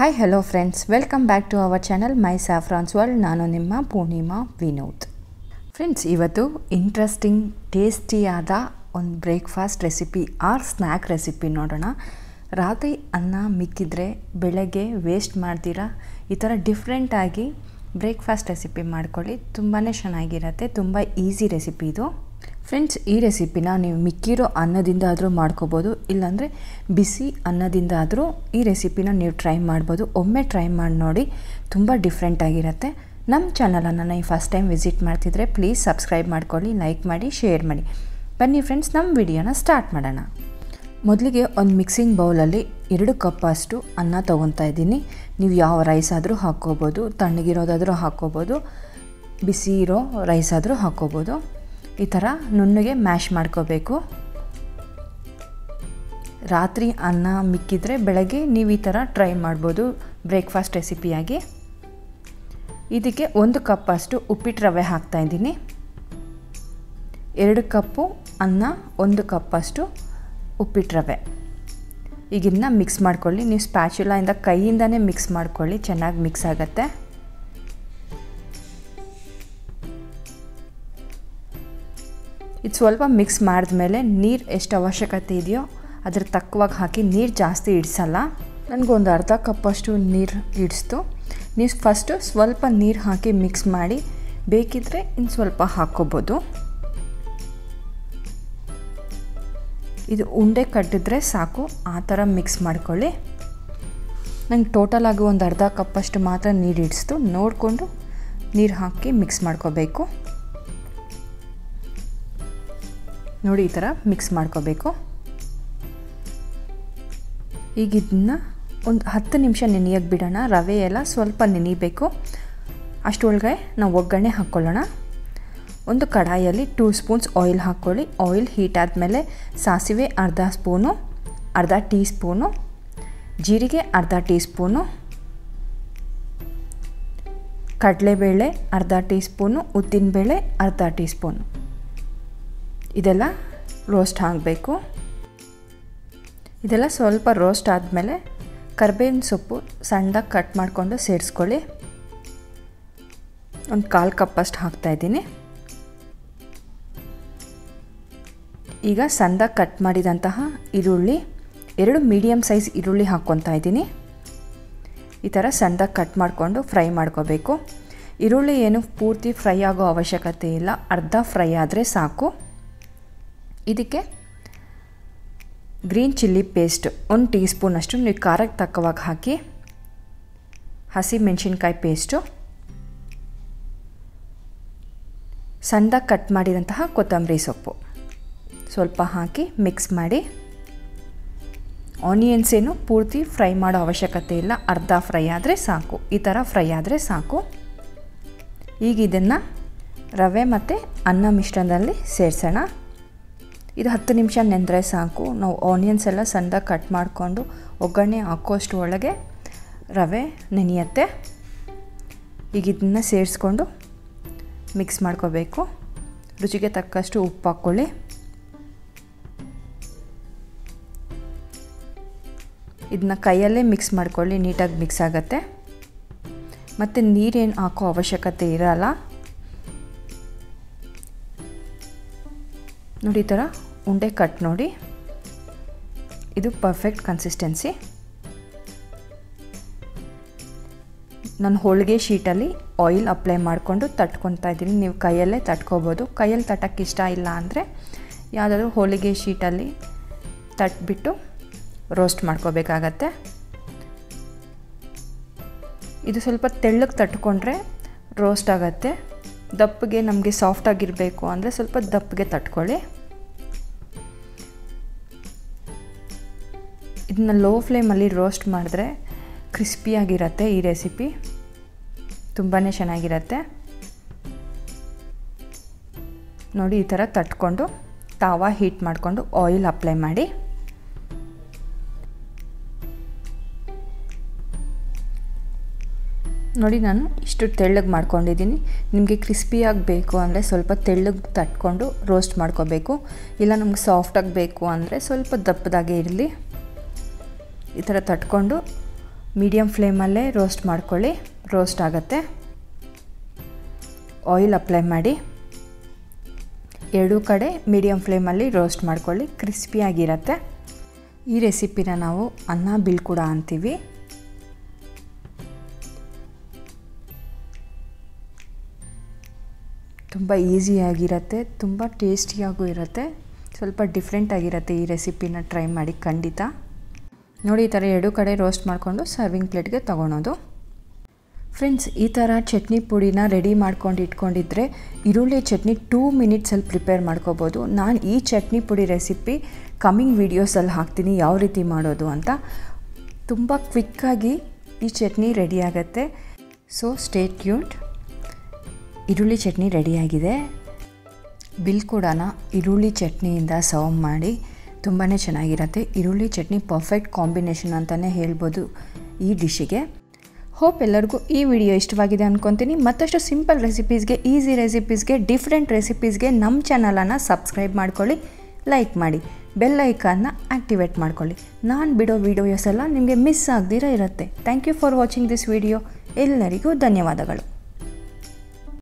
Hi, hello friends. Welcome back to our channel My Saffron's World. ನಾನು ನಿಮ್ಮ Poornima Vinod. Friends, ಇವತ್ತು interesting ಟೇಸ್ಟಿಯಾದ ಒಂದು breakfast recipe or snack recipe ನೋಡೋಣ. ರಾತ್ರಿ ಅನ್ನ ಮಿಕ್ಕಿದ್ರೆ ಬೆಳಗ್ಗೆ ವೇಸ್ಟ್ ಮಾಡ್ತೀರಾ, ಈ ಥರ ಡಿಫ್ರೆಂಟಾಗಿ ಬ್ರೇಕ್ಫಾಸ್ಟ್ ರೆಸಿಪಿ ಮಾಡ್ಕೊಳ್ಳಿ. ತುಂಬಾ ಚೆನ್ನಾಗಿರುತ್ತೆ, ತುಂಬ ಈಸಿ ರೆಸಿಪಿ ಇದು. ಫ್ರೆಂಡ್ಸ್, ಈ ರೆಸಿಪಿನ ನೀವು ಮಿಕ್ಕಿರೋ ಅನ್ನದಿಂದ ಆದರೂ ಮಾಡ್ಕೋಬೋದು, ಇಲ್ಲಾಂದರೆ ಬಿಸಿ ಅನ್ನದಿಂದ ಆದರೂ ಈ ರೆಸಿಪಿನ ನೀವು ಟ್ರೈ ಮಾಡ್ಬೋದು. ಒಮ್ಮೆ ಟ್ರೈ ಮಾಡಿ ನೋಡಿ, ತುಂಬ ಡಿಫ್ರೆಂಟಾಗಿರುತ್ತೆ. ನಮ್ಮ ಚಾನಲನ್ನು ನೀವು ಫಸ್ಟ್ ಟೈಮ್ ವಿಸಿಟ್ ಮಾಡ್ತಿದ್ರೆ ಪ್ಲೀಸ್ ಸಬ್ಸ್ಕ್ರೈಬ್ ಮಾಡ್ಕೊಳ್ಳಿ, ಲೈಕ್ ಮಾಡಿ, ಶೇರ್ ಮಾಡಿ. ಬನ್ನಿ ಫ್ರೆಂಡ್ಸ್, ನಮ್ಮ ವಿಡಿಯೋನ ಸ್ಟಾರ್ಟ್ ಮಾಡೋಣ. ಮೊದಲಿಗೆ ಒಂದು ಮಿಕ್ಸಿಂಗ್ ಬೌಲಲ್ಲಿ 2 ಕಪ್ ಅಷ್ಟು ಅನ್ನ ತೊಗೊತಾ ಇದ್ದೀನಿ. ನೀವು ಯಾವ ರೈಸ್ ಆದರೂ ಹಾಕ್ಕೋಬೋದು, ತಣ್ಣಗಿರೋದಾದರೂ ಹಾಕ್ಕೋಬೋದು, ಬಿಸಿ ಇರೋ ರೈಸ್ ಆದರೂ ಹಾಕ್ಕೋಬೋದು. ಈ ಥರ ನುಣ್ಣಗೆ ಮ್ಯಾಶ್ ಮಾಡ್ಕೋಬೇಕು. ರಾತ್ರಿ ಅನ್ನ ಮಿಕ್ಕಿದ್ರೆ ಬೆಳಗ್ಗೆ ನೀವು ಈ ಥರ ಟ್ರೈ ಮಾಡ್ಬೋದು ಬ್ರೇಕ್ಫಾಸ್ಟ್ ರೆಸಿಪಿಯಾಗಿ. ಇದಕ್ಕೆ 1 ಕಪ್ ಅಷ್ಟು ಉಪ್ಪಿಟ್ಟು ರವೆ ಹಾಕ್ತಾಯಿದ್ದೀನಿ. 2 ಕಪ್ಪು ಅನ್ನ, 1 ಕಪ್ ಅಷ್ಟು ಉಪ್ಪಿಟ್ಟು ರವೆ. ಈಗ ಇದನ್ನ ಮಿಕ್ಸ್ ಮಾಡ್ಕೊಳ್ಳಿ. ನೀವು ಸ್ಪ್ಯಾಚುಲಾಯಿಂದ ಕೈಯಿಂದನೇ ಮಿಕ್ಸ್ ಮಾಡ್ಕೊಳ್ಳಿ, ಚೆನ್ನಾಗಿ ಮಿಕ್ಸ್ ಆಗುತ್ತೆ. ಇದು ಸ್ವಲ್ಪ ಮಿಕ್ಸ್ ಮಾಡಿದ್ಮೇಲೆ ನೀರು ಎಷ್ಟು ಅವಶ್ಯಕತೆ ಇದೆಯೋ ಅದ್ರ ತಕ್ಕವಾಗಿ ಹಾಕಿ, ನೀರು ಜಾಸ್ತಿ ಇಡಿಸಲ್ಲ. ನನಗೊಂದು ಅರ್ಧ ಕಪ್ಪಷ್ಟು ನೀರು ಇಡಿಸ್ತು. ನೀವು ಫಸ್ಟು ಸ್ವಲ್ಪ ನೀರು ಹಾಕಿ ಮಿಕ್ಸ್ ಮಾಡಿ, ಬೇಕಿದ್ದರೆ ಇನ್ನು ಸ್ವಲ್ಪ ಹಾಕ್ಕೋಬೋದು. ಇದು ಉಂಡೆ ಕಟ್ಟಿದ್ರೆ ಸಾಕು, ಆ ಥರ ಮಿಕ್ಸ್ ಮಾಡ್ಕೊಳ್ಳಿ. ನಂಗೆ ಟೋಟಲಾಗಿ ಒಂದು ಅರ್ಧ ಕಪ್ಪಷ್ಟು ಮಾತ್ರ ನೀರು ಇಡಿಸ್ತು, ನೋಡಿಕೊಂಡು ನೀರು ಹಾಕಿ ಮಿಕ್ಸ್ ಮಾಡ್ಕೋಬೇಕು. ನೋಡಿ, ಈ ಥರ ಮಿಕ್ಸ್ ಮಾಡ್ಕೋಬೇಕು. ಈಗ ಇದನ್ನ ಒಂದು 10 ನಿಮಿಷ ನೆನೆಯೋಕ್ಕೆ ಬಿಡೋಣ. ರವೆ ಎಲ್ಲ ಸ್ವಲ್ಪ ನೆನಿಬೇಕು. ಅಷ್ಟರೊಳಗೆ ನಾವು ಒಗ್ಗರಣೆ ಹಾಕ್ಕೊಳ್ಳೋಣ. ಒಂದು ಕಡಾಯಲ್ಲಿ 2 ಸ್ಪೂನ್ಸ್ ಆಯಿಲ್ ಹಾಕ್ಕೊಳ್ಳಿ. ಆಯಿಲ್ ಹೀಟ್ ಆದಮೇಲೆ ಸಾಸಿವೆ ಅರ್ಧ ಟೀ ಸ್ಪೂನು, ಜೀರಿಗೆ ಅರ್ಧ ಟೀ ಸ್ಪೂನು, ಕಡಲೆಬೇಳೆ ಅರ್ಧ ಟೀ ಸ್ಪೂನು, ಉದ್ದಿನಬೇಳೆ ಅರ್ಧ ಟೀ ಸ್ಪೂನು. ಇದೆಲ್ಲ ರೋಸ್ಟ್ ಆಗಬೇಕು. ಇದೆಲ್ಲ ಸ್ವಲ್ಪ ರೋಸ್ಟ್ ಆದಮೇಲೆ ಕರಿಬೇವಿನ ಸೊಪ್ಪು ಸಣ್ಣದಾಗಿ ಕಟ್ ಮಾಡಿಕೊಂಡು ಸೇರಿಸ್ಕೊಳ್ಳಿ. ಒಂದು 1/4 ಕಪ್ಪಷ್ಟು ಹಾಕ್ತಾಯಿದ್ದೀನಿ. ಈಗ ಸಣ್ಣದಾಗಿ ಕಟ್ ಮಾಡಿದಂತಹ ಈರುಳ್ಳಿ, 2 ಮೀಡಿಯಮ್ ಸೈಜ್ ಈರುಳ್ಳಿ ಹಾಕ್ಕೊತಾ ಇದ್ದೀನಿ. ಈ ಥರ ಸಣ್ಣದಾಗಿ ಕಟ್ ಮಾಡಿಕೊಂಡು ಫ್ರೈ ಮಾಡ್ಕೋಬೇಕು. ಈರುಳ್ಳಿ ಏನು ಪೂರ್ತಿ ಫ್ರೈ ಆಗೋ ಅವಶ್ಯಕತೆ ಇಲ್ಲ, ಅರ್ಧ ಫ್ರೈ ಆದರೆ ಸಾಕು. ಇದಕ್ಕೆ ಗ್ರೀನ್ ಚಿಲ್ಲಿ ಪೇಸ್ಟ್ 1 ಟೀ ಸ್ಪೂನಷ್ಟು ನೀವು ಖಾರಕ್ಕೆ ತಕ್ಕವಾಗಿ ಹಾಕಿ, ಹಸಿ ಮೆಣಸಿನ್ಕಾಯಿ ಪೇಸ್ಟು, ಸಣ್ಣದಾಗಿ ಕಟ್ ಮಾಡಿದಂತಹ ಕೊತ್ತಂಬರಿ ಸೊಪ್ಪು ಸ್ವಲ್ಪ ಹಾಕಿ ಮಿಕ್ಸ್ ಮಾಡಿ. ಆನಿಯನ್ಸ್ ಏನು ಪೂರ್ತಿ ಫ್ರೈ ಮಾಡೋ ಅವಶ್ಯಕತೆ ಇಲ್ಲ, ಅರ್ಧ ಫ್ರೈ ಆದರೆ ಸಾಕು. ಈ ಥರ ಫ್ರೈ ಆದರೆ ಸಾಕು. ಈಗ ಇದನ್ನು ರವೆ ಮತ್ತು ಅನ್ನ ಮಿಶ್ರಣದಲ್ಲಿ ಸೇರಿಸೋಣ. ಇದು 10 ನಿಮಿಷ ನೆಂದರೆ ಸಾಕು. ನಾವು ಆನಿಯನ್ಸ್ ಎಲ್ಲ ಸಣ್ಣದಾಗಿ ಕಟ್ ಮಾಡಿಕೊಂಡು ಒಗ್ಗರಣೆ ಹಾಕೋಷ್ಟು ಒಳಗೆ ರವೆ ನೆನೆಯುತ್ತೆ. ಈಗ ಇದನ್ನು ಸೇರಿಸ್ಕೊಂಡು ಮಿಕ್ಸ್ ಮಾಡ್ಕೋಬೇಕು. ರುಚಿಗೆ ತಕ್ಕಷ್ಟು ಉಪ್ಪು ಹಾಕ್ಕೊಳ್ಳಿ. ಇದನ್ನ ಕೈಯಲ್ಲೇ ಮಿಕ್ಸ್ ಮಾಡ್ಕೊಳ್ಳಿ, ನೀಟಾಗಿ ಮಿಕ್ಸ್ ಆಗುತ್ತೆ. ಮತ್ತು ನೀರೇನು ಹಾಕೋ ಅವಶ್ಯಕತೆ ಇರಲ್ಲ. ನೋಡಿ, ಈ ಥರ ಉಂಡೆ ಕಟ್ ನೋಡಿ, ಇದು ಪರ್ಫೆಕ್ಟ್ ಕನ್ಸಿಸ್ಟೆನ್ಸಿ. ನಾನು ಹೋಳಿಗೆ ಶೀಟಲ್ಲಿ ಆಯಿಲ್ ಅಪ್ಲೈ ಮಾಡಿಕೊಂಡು ತಟ್ಕೊತಾ ಇದ್ದೀನಿ. ನೀವು ಕೈಯಲ್ಲೇ ತಟ್ಕೋಬೋದು. ಕೈಯಲ್ಲಿ ತಟ್ಟಕ್ಕೆ ಇಷ್ಟ ಇಲ್ಲ ಅಂದರೆ ಯಾವುದಾದ್ರೂ ಹೋಳಿಗೆ ಶೀಟಲ್ಲಿ ತಟ್ಬಿಟ್ಟು ರೋಸ್ಟ್ ಮಾಡ್ಕೋಬೇಕಾಗತ್ತೆ. ಇದು ಸ್ವಲ್ಪ ತೆಳ್ಳಗೆ ತಟ್ಕೊಂಡ್ರೆ ರೋಸ್ಟ್ ಆಗುತ್ತೆ. ದಪ್ಪಗೆ ನಮಗೆ ಸಾಫ್ಟಾಗಿರಬೇಕು ಅಂದರೆ ಸ್ವಲ್ಪ ದಪ್ಪಗೆ ತಟ್ಕೊಳ್ಳಿ. ಇದನ್ನ ಲೋ ಫ್ಲೇಮಲ್ಲಿ ರೋಸ್ಟ್ ಮಾಡಿದ್ರೆ ಕ್ರಿಸ್ಪಿಯಾಗಿರುತ್ತೆ. ಈ ರೆಸಿಪಿ ತುಂಬಾ ಚೆನ್ನಾಗಿರುತ್ತೆ. ನೋಡಿ, ಈ ಥರ ತಟ್ಕೊಂಡು ತಾವಾ ಹೀಟ್ ಮಾಡಿಕೊಂಡು ಆಯಿಲ್ ಅಪ್ಲೈ ಮಾಡಿ. ನೋಡಿ, ನಾನು ಇಷ್ಟು ತೆಳ್ಳಗೆ ಮಾಡ್ಕೊಂಡಿದ್ದೀನಿ. ನಿಮಗೆ ಕ್ರಿಸ್ಪಿಯಾಗಿ ಬೇಕು ಅಂದರೆ ಸ್ವಲ್ಪ ತೆಳ್ಳಗೆ ತಟ್ಕೊಂಡು ರೋಸ್ಟ್ ಮಾಡ್ಕೋಬೇಕು. ಇಲ್ಲ ನಮ್ಗೆ ಸಾಫ್ಟಾಗಿ ಬೇಕು ಅಂದರೆ ಸ್ವಲ್ಪ ದಪ್ಪದಾಗೆ ಇರಲಿ. ಈ ಥರ ತಟ್ಕೊಂಡು ಮೀಡಿಯಮ್ ಫ್ಲೇಮಲ್ಲೇ ರೋಸ್ಟ್ ಮಾಡ್ಕೊಳ್ಳಿ, ರೋಸ್ಟ್ ಆಗುತ್ತೆ. ಆಯಿಲ್ ಅಪ್ಲೈ ಮಾಡಿ ಎರಡೂ ಕಡೆ ಮೀಡಿಯಮ್ ಫ್ಲೇಮಲ್ಲಿ ರೋಸ್ಟ್ ಮಾಡ್ಕೊಳ್ಳಿ, ಕ್ರಿಸ್ಪಿಯಾಗಿರುತ್ತೆ. ಈ ರೆಸಿಪಿನ ನಾವು ಅನ್ನಬಿಲ್ಕುಡ ಅಂತೀವಿ. ತುಂಬ ಈಸಿಯಾಗಿರುತ್ತೆ, ತುಂಬ ಟೇಸ್ಟಿಯಾಗೂ ಇರುತ್ತೆ, ಸ್ವಲ್ಪ ಡಿಫ್ರೆಂಟಾಗಿರುತ್ತೆ. ಈ ರೆಸಿಪಿನ ಟ್ರೈ ಮಾಡಿ ಖಂಡಿತ. ನೋಡಿ, ಈ ಥರ ಎರಡೂ ಕಡೆ ರೋಸ್ಟ್ ಮಾಡಿಕೊಂಡು ಸರ್ವಿಂಗ್ ಪ್ಲೇಟ್ಗೆ ತೊಗೊಳೋದು. ಫ್ರೆಂಡ್ಸ್, ಈ ಥರ ಚಟ್ನಿ ಪುಡಿನ ರೆಡಿ ಮಾಡ್ಕೊಂಡು ಇಟ್ಕೊಂಡಿದ್ರೆ ಈರುಳ್ಳಿ ಚಟ್ನಿ 2 ಮಿನಿಟ್ಸಲ್ಲಿ ಪ್ರಿಪೇರ್ ಮಾಡ್ಕೋಬೋದು. ನಾನು ಈ ಚಟ್ನಿ ಪುಡಿ ರೆಸಿಪಿ ಕಮಿಂಗ್ ವೀಡಿಯೋಸಲ್ಲಿ ಹಾಕ್ತೀನಿ ಯಾವ ರೀತಿ ಮಾಡೋದು ಅಂತ. ತುಂಬ ಕ್ವಿಕ್ಕಾಗಿ ಈ ಚಟ್ನಿ ರೆಡಿ ಆಗುತ್ತೆ. So stay tuned. ಈರುಳ್ಳಿ ಚಟ್ನಿ ರೆಡಿಯಾಗಿದೆ. ಬಿಲ್ಕುಡನ ಈರುಳ್ಳಿ ಚಟ್ನಿಯಿಂದ ಸರ್ವ್ ಮಾಡಿ ತುಂಬಾ ಚೆನ್ನಾಗಿರುತ್ತೆ. ಈರುಳ್ಳಿ ಚಟ್ನಿ ಪರ್ಫೆಕ್ಟ್ ಕಾಂಬಿನೇಷನ್ ಅಂತಲೇ ಹೇಳ್ಬೋದು ಈ ಡಿಶ್ಶಿಗೆ. ಹೋಪ್ ಎಲ್ಲರಿಗೂ ಈ ವಿಡಿಯೋ ಇಷ್ಟವಾಗಿದೆ ಅಂದ್ಕೊತೀನಿ. ಮತ್ತಷ್ಟು ಸಿಂಪಲ್ ರೆಸಿಪೀಸ್ಗೆ, ಈಸಿ ರೆಸಿಪೀಸ್ಗೆ, ಡಿಫ್ರೆಂಟ್ ರೆಸಿಪೀಸ್ಗೆ ನಮ್ಮ ಚಾನಲನ್ನು ಸಬ್ಸ್ಕ್ರೈಬ್ ಮಾಡ್ಕೊಳ್ಳಿ, ಲೈಕ್ ಮಾಡಿ, ಬೆಲ್ ಐಕಾನ್ನ ಆ್ಯಕ್ಟಿವೇಟ್ ಮಾಡ್ಕೊಳ್ಳಿ. ನಾನು ಬಿಡೋ ವೀಡಿಯೋಸ್ ಎಲ್ಲ ನಿಮಗೆ ಮಿಸ್ ಆಗದಿರ ಇರುತ್ತೆ. Thank you for watching this video. ಎಲ್ಲರಿಗೂ ಧನ್ಯವಾದಗಳು.